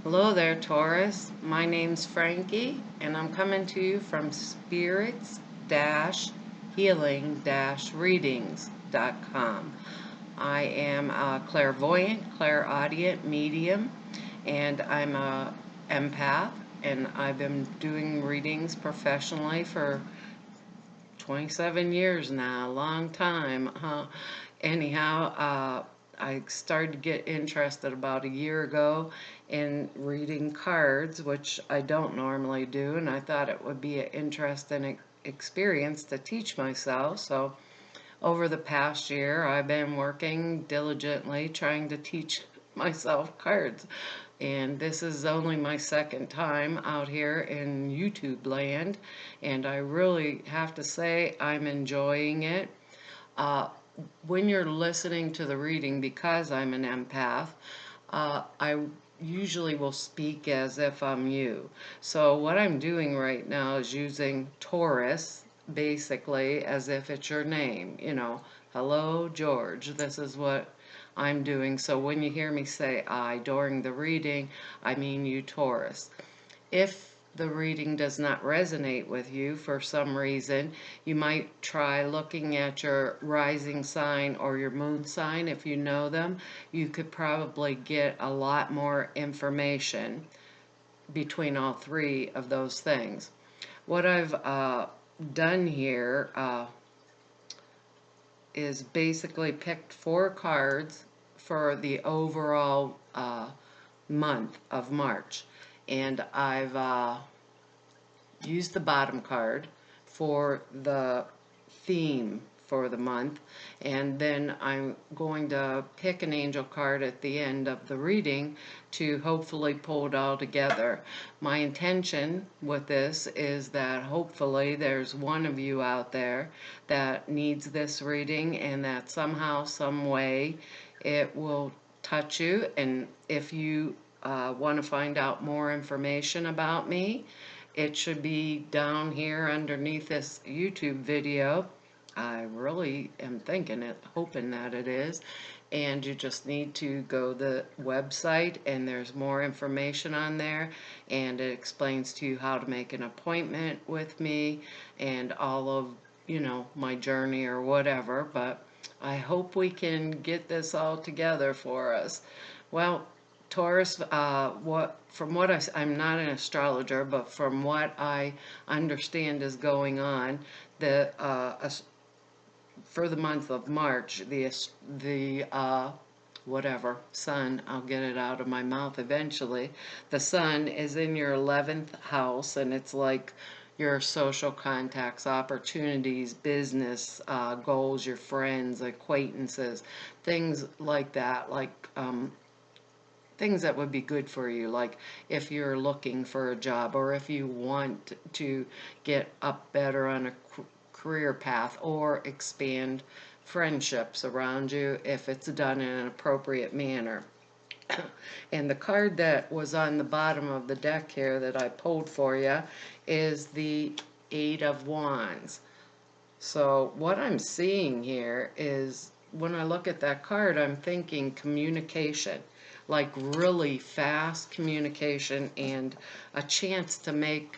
Hello there, Taurus. My name's Frankie, and I'm coming to you from spirits-healing-readings.com. I am a clairvoyant, clairaudient medium, and I'm a empath, and I've been doing readings professionally for 27 years now, a long time. Anyhow, I started to get interested about a year ago in reading cards, which I don't normally do, and I thought it would be an interesting experience to teach myself. So, over the past year, I've been working diligently trying to teach myself cards. And this is only my second time out here in YouTube land, and I really have to say I'm enjoying it. Uh, when you're listening to the reading, because I'm an empath, I usually will speak as if I'm you. So what I'm doing right now is using Taurus basically as if it's your name. Hello, George. This is what I'm doing. So when you hear me say I during the reading, I mean you, Taurus. If the reading does not resonate with you for some reason, you might try looking at your rising sign or your moon sign. If you know them, you could probably get a lot more information between all three of those things. What I've done here is basically picked 4 cards for the overall month of March. And I've use the bottom card for the theme for the month, and then I'm going to pick an angel card at the end of the reading to hopefully pull it all together. My intention with this is that hopefully there's one of you out there that needs this reading, and that somehow, some way, it will touch you. And if you want to find out more information about me, it should be down here underneath this YouTube video. I really am thinking it, hoping that it is. And you just need to go to the website, and there's more information on there, and it explains to you how to make an appointment with me and all of, my journey or whatever. But I hope we can get this all together for us. Well, Taurus, I'm not an astrologer, but from what I understand is going on, the for the month of March, the whatever sun, I'll get it out of my mouth eventually. The sun is in your 11th house, and it's like your social contacts, opportunities, business goals, your friends, acquaintances, things like that, like things that would be good for you, like if you're looking for a job, or if you want to get up better on a career path, or expand friendships around you if it's done in an appropriate manner. And the card that was on the bottom of the deck here that I pulled for you is the Eight of Wands. So what I'm seeing here is, when I look at that card, I'm thinking communication, like really fast communication, and a chance to make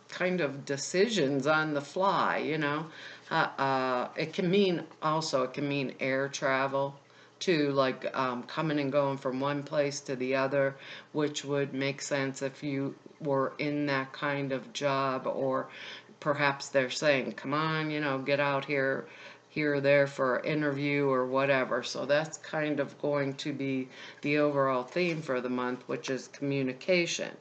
kind of decisions on the fly. It can mean air travel too, like coming and going from one place to the other, which would make sense if you were in that kind of job, or perhaps they're saying, come on, get out here or there for an interview or whatever. So that's kind of going to be the overall theme for the month, which is communication.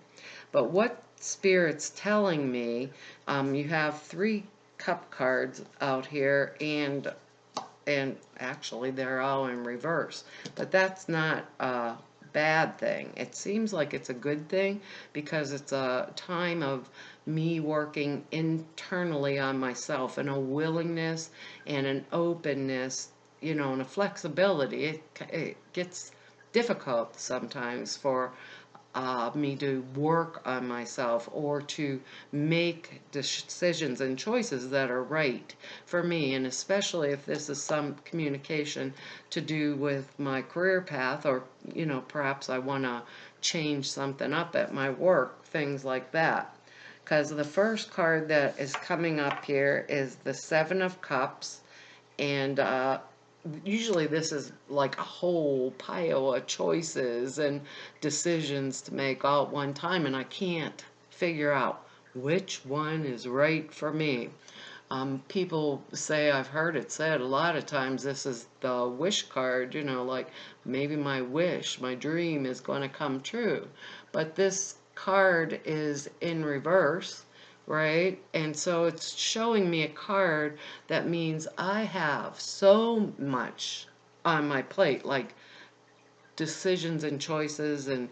But what Spirit's telling me, you have 3 cup cards out here, and actually they're all in reverse. But that's not a bad thing. It seems like it's a good thing, because it's a time of me working internally on myself, and a willingness and an openness, and a flexibility. It gets difficult sometimes for me to work on myself or to make decisions and choices that are right for me, and especially if this is some communication to do with my career path, or perhaps I want to change something up at my work, things like that. Because the first card that is coming up here is the Seven of Cups, and usually this is like a whole pile of choices and decisions to make all at one time, and I can't figure out which one is right for me. People say, I've heard it said a lot of times, this is the wish card, like maybe my wish, my dream is going to come true. But this card is in reverse, right? And so it's showing me a card that means I have so much on my plate, like decisions and choices, and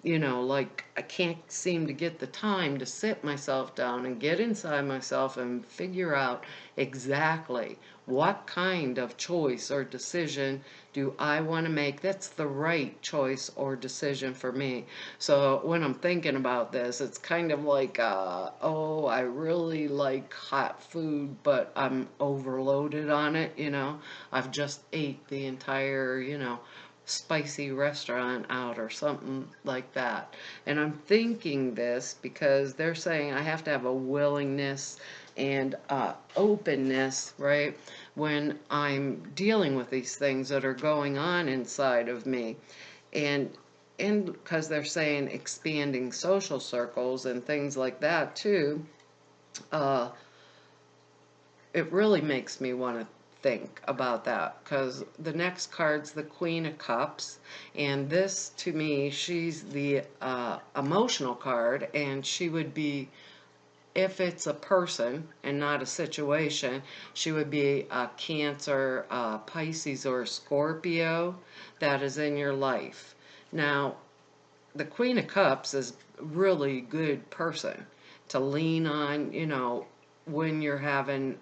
like I can't seem to get the time to sit myself down and get inside myself and figure out exactly what kind of choice or decision do I want to make that's the right choice or decision for me. So when I'm thinking about this, it's kind of like, oh, I really like hot food, but I'm overloaded on it. I've just ate the entire, spicy restaurant out or something like that. And I'm thinking this because they're saying I have to have a willingness and openness, right, when I'm dealing with these things that are going on inside of me. And because they're saying expanding social circles and things like that too, uh, it really makes me want to think about that, because the next card's the Queen of Cups, and this to me, she's the emotional card, and she would be, if it's a person and not a situation, she would be a Cancer, Pisces, or Scorpio that is in your life. Now, the Queen of Cups is a really good person to lean on, when you're having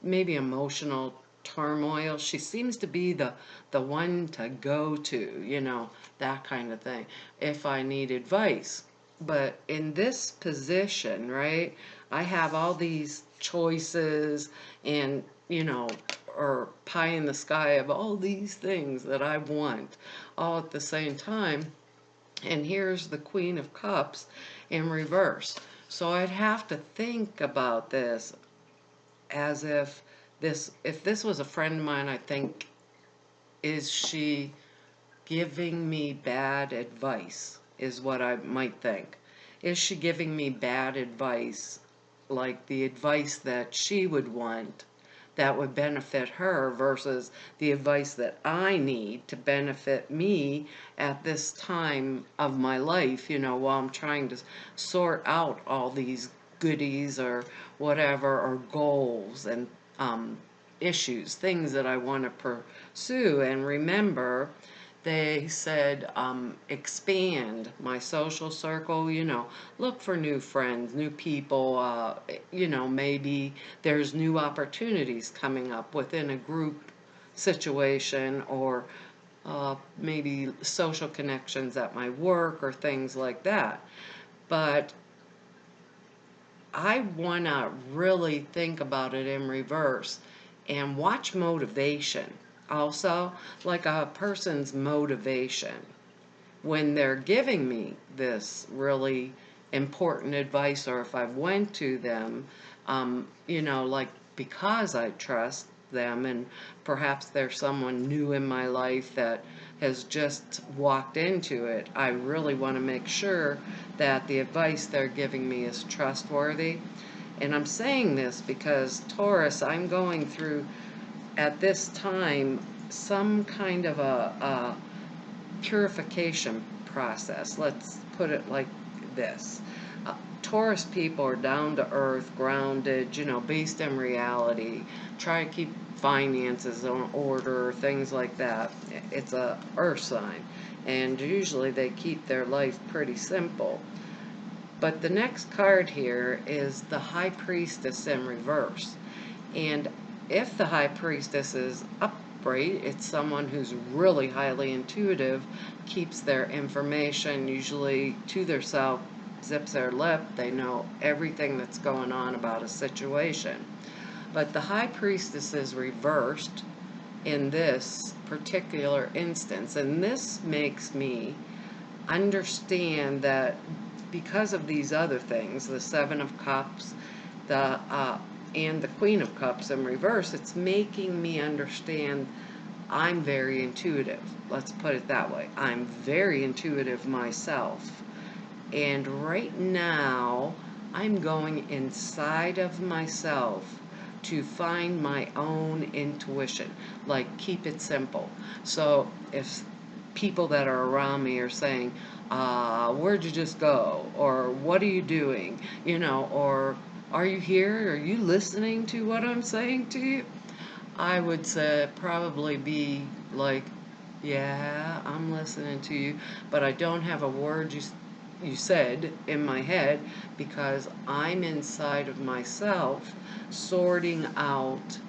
maybe emotional turmoil. She seems to be the one to go to, that kind of thing, if I need advice. But in this position, right, I have all these choices and, or pie in the sky of all these things that I want all at the same time. And here's the Queen of Cups in reverse. So I'd have to think about this as if this was a friend of mine, I think, is she giving me bad advice, is what I might think. Is she giving me bad advice, like the advice that she would want that would benefit her versus the advice that I need to benefit me at this time of my life, while I'm trying to sort out all these goodies or whatever, or goals and issues, things that I want to pursue. And remember, they said expand my social circle, look for new friends, new people, maybe there's new opportunities coming up within a group situation, or maybe social connections at my work or things like that. But I want to really think about it in reverse and watch motivation. Also, like a person's motivation when they're giving me this really important advice, or if I went to them, like because I trust them, and perhaps there's someone new in my life that has just walked into it, I really want to make sure that the advice they're giving me is trustworthy. And I'm saying this because, Taurus, I'm going through at this time some kind of a purification process. Let's put it like this. Taurus people are down to earth, grounded, based in reality, try to keep finances in order, things like that. It's a earth sign, and usually they keep their life pretty simple. But the next card here is the High Priestess in reverse. And if the High Priestess is up right? It's someone who's really highly intuitive, keeps their information usually to themselves, zips their lip, they know everything that's going on about a situation. But the High Priestess is reversed in this particular instance, and this makes me understand that because of these other things, the Seven of Cups, the and the Queen of Cups in reverse, it's making me understand I'm very intuitive. Let's put it that way. I'm very intuitive myself. And right now, I'm going inside of myself to find my own intuition. Like, keep it simple. So if people that are around me are saying, where'd you just go? Or what are you doing? Or are you here? Are you listening to what I'm saying to you? I would say probably be like, yeah, I'm listening to you, but I don't have a word you said in my head because I'm inside of myself sorting out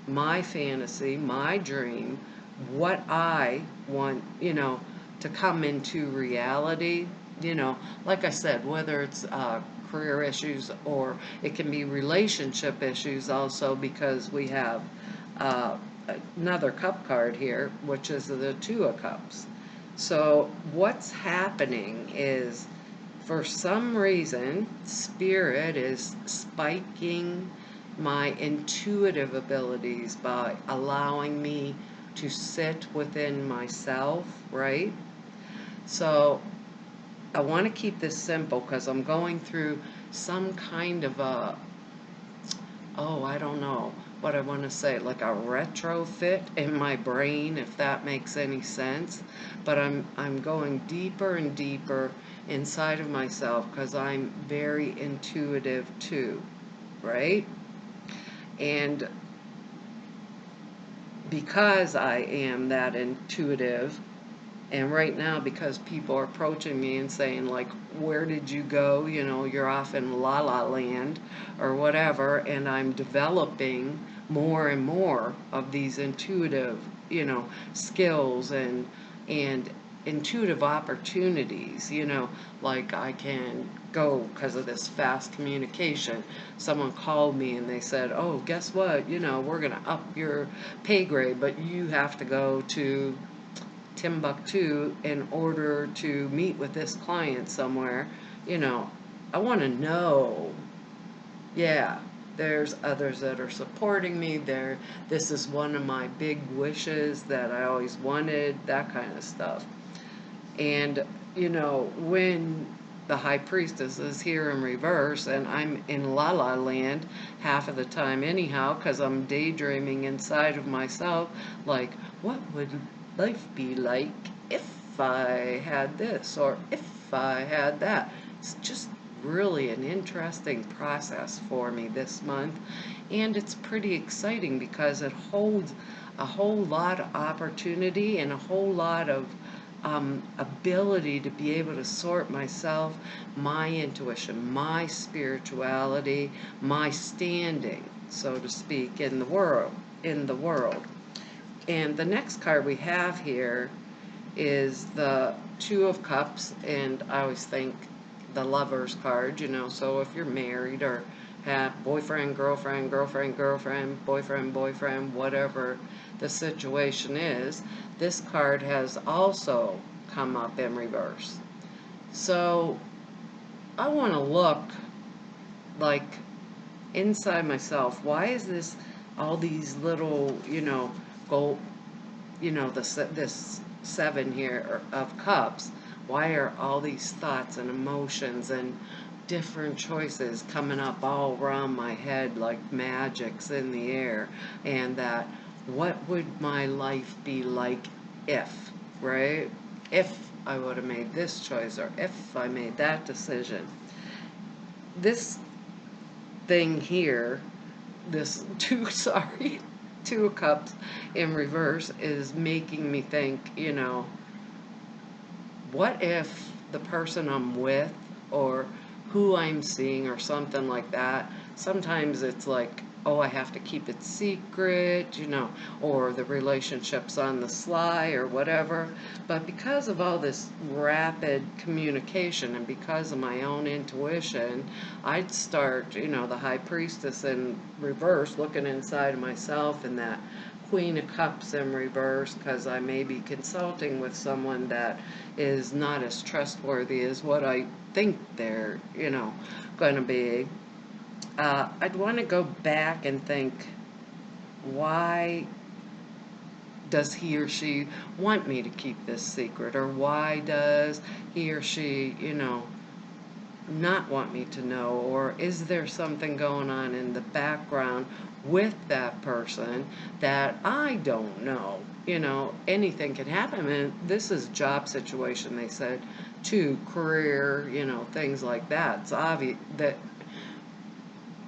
my fantasy, my dream, what I want, to come into reality. Like I said, whether it's career issues or it can be relationship issues also, because we have uh, another cup card here, which is the Two of Cups. So what's happening is, for some reason, Spirit is spiking my intuitive abilities by allowing me to sit within myself, right? So I want to keep this simple because I'm going through some kind of I don't know what I want to say, like a retrofit in my brain, if that makes any sense. But I'm going deeper and deeper inside of myself because I'm very intuitive too, right? And because I am that intuitive, and right now, because people are approaching me and saying, like, where did you go? You're off in La La Land or whatever, and I'm developing more and more of these intuitive, skills and intuitive opportunities, like I can go because of this fast communication. Someone called me and they said, oh, guess what? We're going to up your pay grade, but you have to go to Timbuktu in order to meet with this client somewhere. I want to know. Yeah, there's others that are supporting me there. This is one of my big wishes that I always wanted, that kind of stuff. And when the High Priestess is here in reverse and I'm in La La Land half of the time anyhow, because I'm daydreaming inside of myself, like, what would life be like if I had this or if I had that? It's just really an interesting process for me this month, and it's pretty exciting because it holds a whole lot of opportunity and a whole lot of ability to be able to sort myself, my intuition, my spirituality, my standing, so to speak, in the world. And the next card we have here is the Two of Cups, and I always think the Lover's card, so if you're married or have boyfriend, girlfriend, girlfriend, girlfriend, boyfriend, boyfriend, whatever the situation is, this card has also come up in reverse. So I want to look, like, inside myself. Why is this all these little, gold, this seven here of cups? Why are all these thoughts and emotions and different choices coming up all around my head like magic's in the air? And that, what would my life be like if, right? If I would have made this choice, or if I made that decision. This thing here, this Two of Cups in reverse is making me think, what if the person I'm with or who I'm seeing or something like that, sometimes it's like oh, I have to keep it secret, or the relationship's on the sly or whatever. But because of all this rapid communication and because of my own intuition, I'd start, the high priestess in reverse, looking inside of myself, and that Queen of Cups in reverse, because I may be consulting with someone that is not as trustworthy as what I think they're, going to be. I'd want to go back and think, why does he or she want me to keep this secret? Or why does he or she, not want me to know? Or is there something going on in the background with that person that I don't know? Anything can happen. And this is job situation, they said, to career, things like that. It's obvious that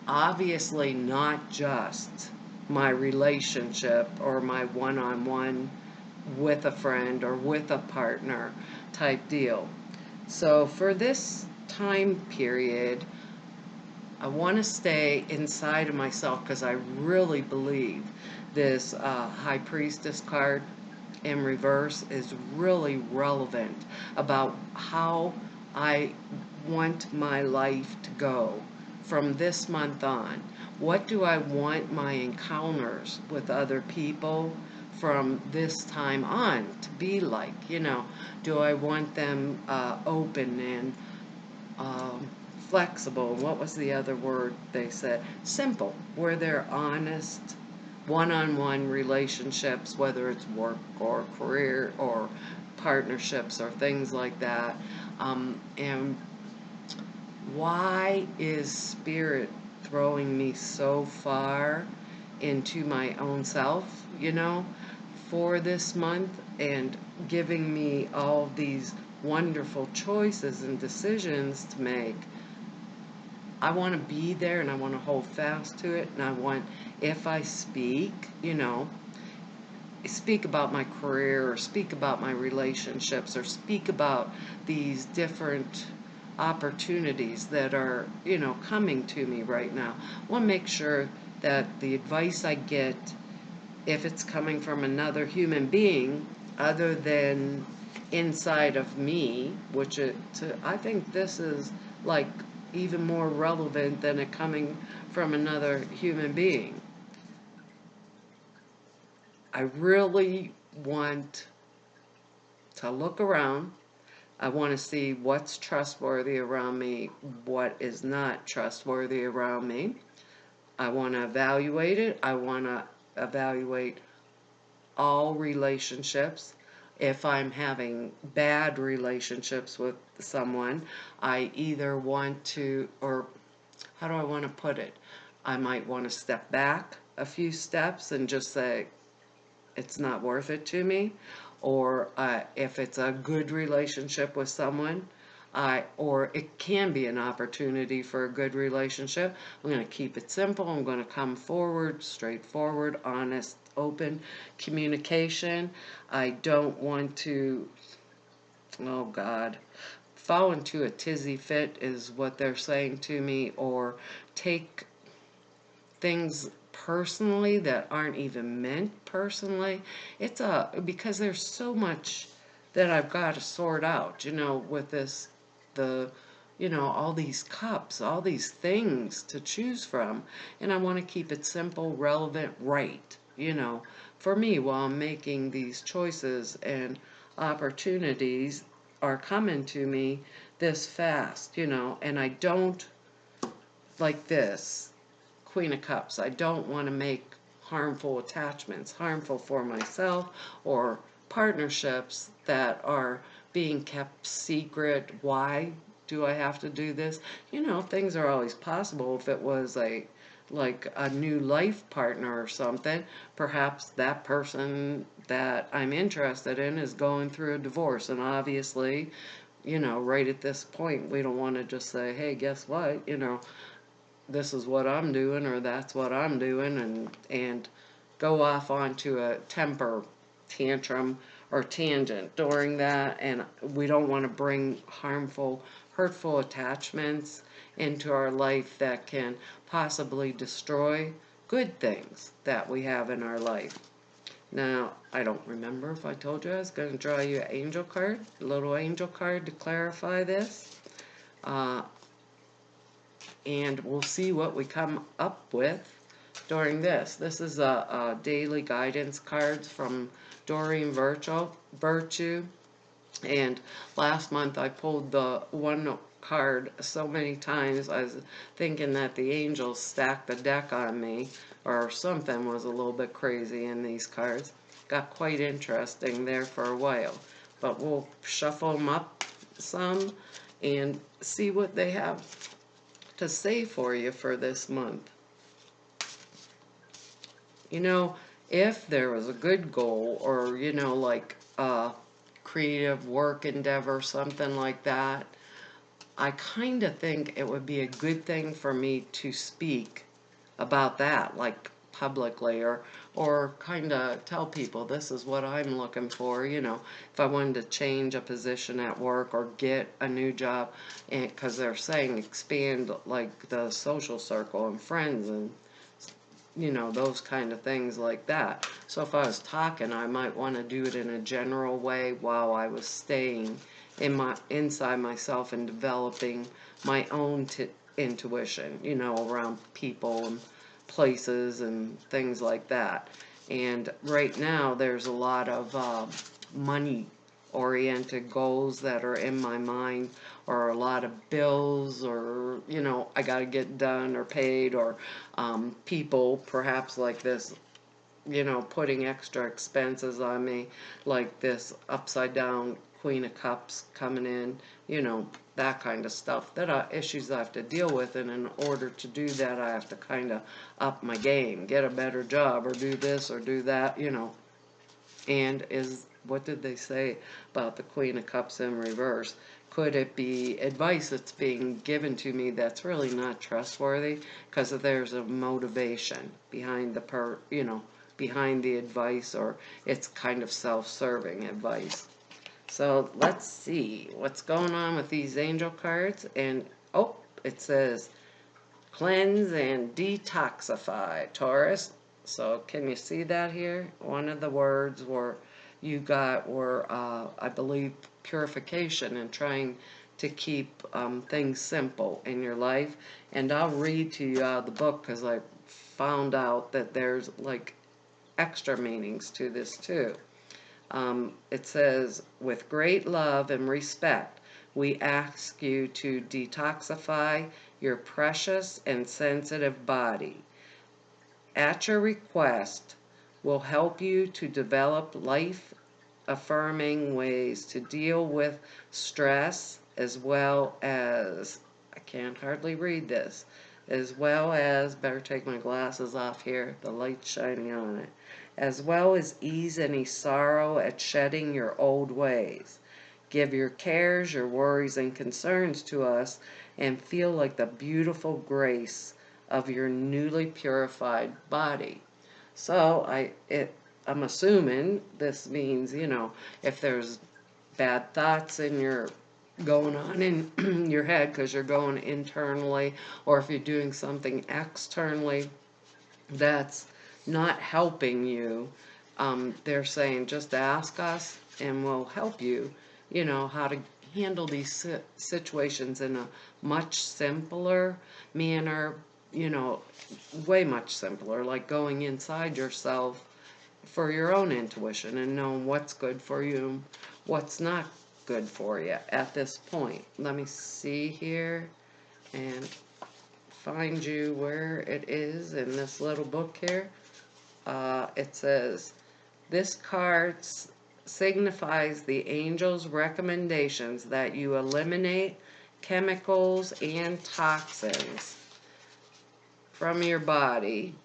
obviously not just my relationship or my one-on-one with a friend or with a partner type deal. So for this time period, I want to stay inside of myself because I really believe this High Priestess card in reverse is really relevant about how I want my life to go from this month on. What do I want my encounters with other people from this time on to be like? Do I want them open and flexible? What was the other word they said? Simple, where they're honest, one-on-one relationships, whether it's work or career or partnerships or things like that. And why is Spirit throwing me so far into my own self, for this month and giving me all these wonderful choices and decisions to make? I want to be there and I want to hold fast to it, and I want, if I speak, speak about my career or speak about my relationships or speak about these different opportunities that are, coming to me right now. I want to make sure that the advice I get, if it's coming from another human being other than inside of me, which I think this is like even more relevant than it coming from another human being. I really want to look around. I want to see what's trustworthy around me, what is not trustworthy around me. I want to evaluate it. I want to evaluate all relationships. If I'm having bad relationships with someone, I either want to, or how do I want to put it? I might want to step back a few steps and just say, it's not worth it to me. Or if it's a good relationship with someone, or it can be an opportunity for a good relationship, I'm going to keep it simple. I'm going to come forward, straightforward, honest, open communication. I don't want to, oh God, fall into a tizzy fit is what they're saying to me, or take things personally that aren't even meant personally. It's because there's so much that I've got to sort out, with this, the, all these cups, all these things to choose from, and I want to keep it simple, relevant, right, for me while I'm making these choices, and opportunities are coming to me this fast, and I don't like this Queen of Cups. I don't want to make harmful attachments, harmful for myself, or partnerships that are being kept secret. Why do I have to do this? Things are always possible. If it was like a new life partner or something, perhaps that person that I'm interested in is going through a divorce, and obviously, right at this point, we don't want to just say, hey, guess what, this is what I'm doing or that's what I'm doing, and go off onto a temper tantrum or tangent during that. And we don't want to bring harmful, hurtful attachments into our life that can possibly destroy good things that we have in our life. Now, I don't remember if I told you I was going to draw you an angel card, a little angel card to clarify this. Uh, and we'll see what we come up with during this. This is a daily guidance cards from Doreen Virtue. And last month I pulled the one card so many times I was thinking that the angels stacked the deck on me, or something was a little bit crazy in these cards. Got quite interesting there for a while. But we'll shuffle them up some and see what they have to say for you for this month. You know, if there was a good goal, or, you know, like a creative work endeavor, something like that, I kind of think it would be a good thing for me to speak about that, like publicly, or kind of tell people this is what I'm looking for, you know, if I wanted to change a position at work or get a new job, and because they're saying expand like the social circle and friends and, you know, those kind of things like that. So if I was talking, I might want to do it in a general way while I was staying inside myself and developing my own intuition, you know, around people and places and things like that. And right now there's a lot of money oriented goals that are in my mind, or a lot of bills, or, you know, I got to get done or paid, or people perhaps like this, you know, putting extra expenses on me, like this upside down Queen of Cups coming in, you know, that kind of stuff, that are issues I have to deal with. And in order to do that, I have to kind of up my game, get a better job, or do this or do that, you know. And what did they say about the Queen of Cups in reverse? Could it be advice that's being given to me that's really not trustworthy, because there's a motivation behind you know, behind the advice, or it's kind of self-serving advice. So let's see what's going on with these angel cards. And oh, it says cleanse and detoxify, Taurus. So can you see that here? One of the words you got were, I believe, purification, and trying to keep things simple in your life. And I'll read to you out of the book, because I found out that there's like extra meanings to this too. It says, with great love and respect, we ask you to detoxify your precious and sensitive body. At your request, we'll help you to develop life-affirming ways to deal with stress, as well as, I can't hardly read this, as well as, better take my glasses off here, the light's shining on it, as well as ease any sorrow at shedding your old ways. Give your cares, your worries, and concerns to us, and feel like the beautiful grace of your newly purified body. So I'm assuming this means, you know, if there's bad thoughts in your going on in your head because you're going internally, or if you're doing something externally that's not helping you, they're saying just ask us and we'll help you, you know, how to handle these situations in a much simpler manner, you know, way much simpler, like going inside yourself for your own intuition and knowing what's good for you, what's not good for you at this point. Let me see here and find you where it is in this little book here. It says, this card signifies the angel's recommendations that you eliminate chemicals and toxins from your body.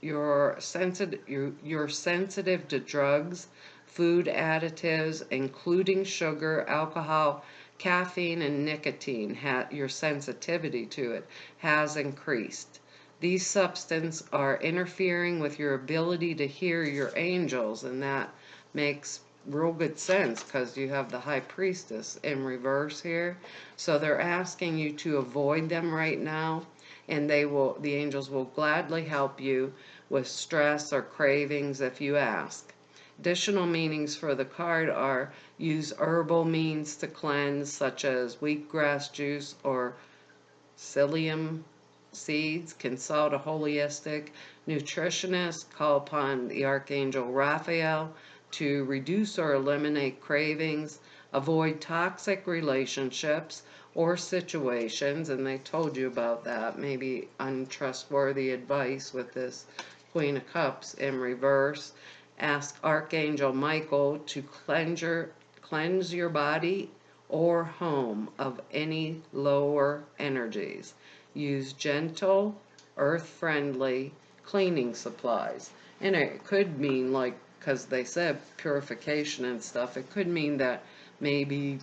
You're sensitive to drugs, food additives, including sugar, alcohol, caffeine, and nicotine. Your sensitivity to it has increased. These substances are interfering with your ability to hear your angels, and that makes real good sense because you have the High Priestess in reverse here. So they're asking you to avoid them right now and the angels will gladly help you with stress or cravings if you ask. Additional meanings for the card are: use herbal means to cleanse, such as wheatgrass juice or psyllium seeds. Consult a holistic nutritionist. Call upon the Archangel Raphael to reduce or eliminate cravings. Avoid toxic relationships or situations, and they told you about that. Maybe untrustworthy advice with this Queen of Cups in reverse. Ask Archangel Michael to cleanse your body or home of any lower energies. Use gentle, earth-friendly cleaning supplies. And it could mean, like, because they said purification and stuff, it could mean that maybe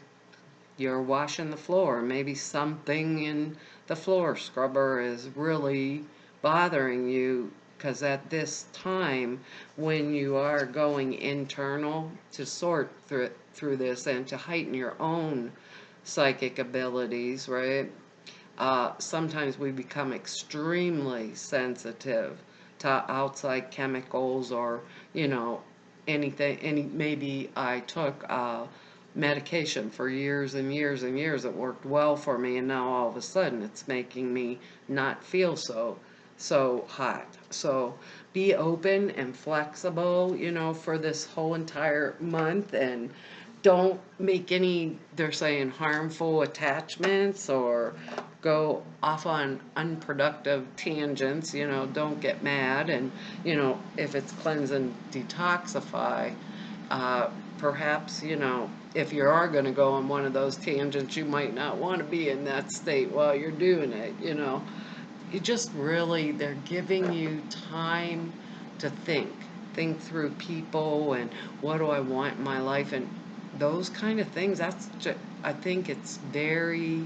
you're washing the floor, maybe something in the floor scrubber is really bothering you, because at this time when you are going internal to sort through this and to heighten your own psychic abilities, right? Sometimes we become extremely sensitive to outside chemicals, or anything. Maybe I took medication for years and years and years. It worked well for me, and now all of a sudden it's making me not feel so hot. So be open and flexible, for this whole entire month, and don't make any, they're saying, harmful attachments or go off on unproductive tangents. Don't get mad. And if it's cleanse and detoxify, perhaps, if you are going to go on one of those tangents, you might not want to be in that state while you're doing it. You just really, they're giving you time to think through people and what do I want in my life, and those kind of things. That's just, I think it's very,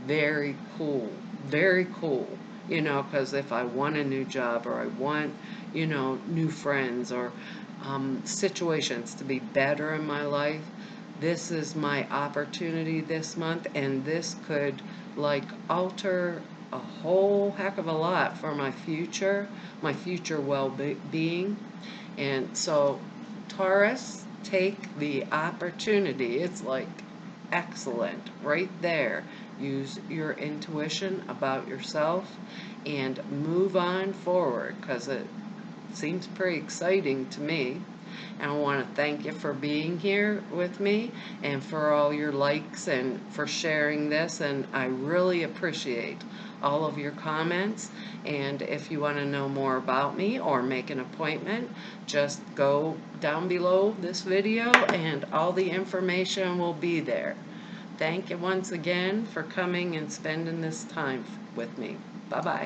very cool. Very cool. Because if I want a new job, or I want, new friends, or situations to be better in my life, this is my opportunity this month, and this could, like, alter a whole heck of a lot for my future well-being. And so, Taurus, take the opportunity. It's like excellent right there. Use your intuition about yourself and move on forward, because it seems pretty exciting to me. And I want to thank you for being here with me, and for all your likes, and for sharing this. And I really appreciate all of your comments. And if you want to know more about me or make an appointment, just go down below this video and all the information will be there. Thank you once again for coming and spending this time with me. Bye-bye.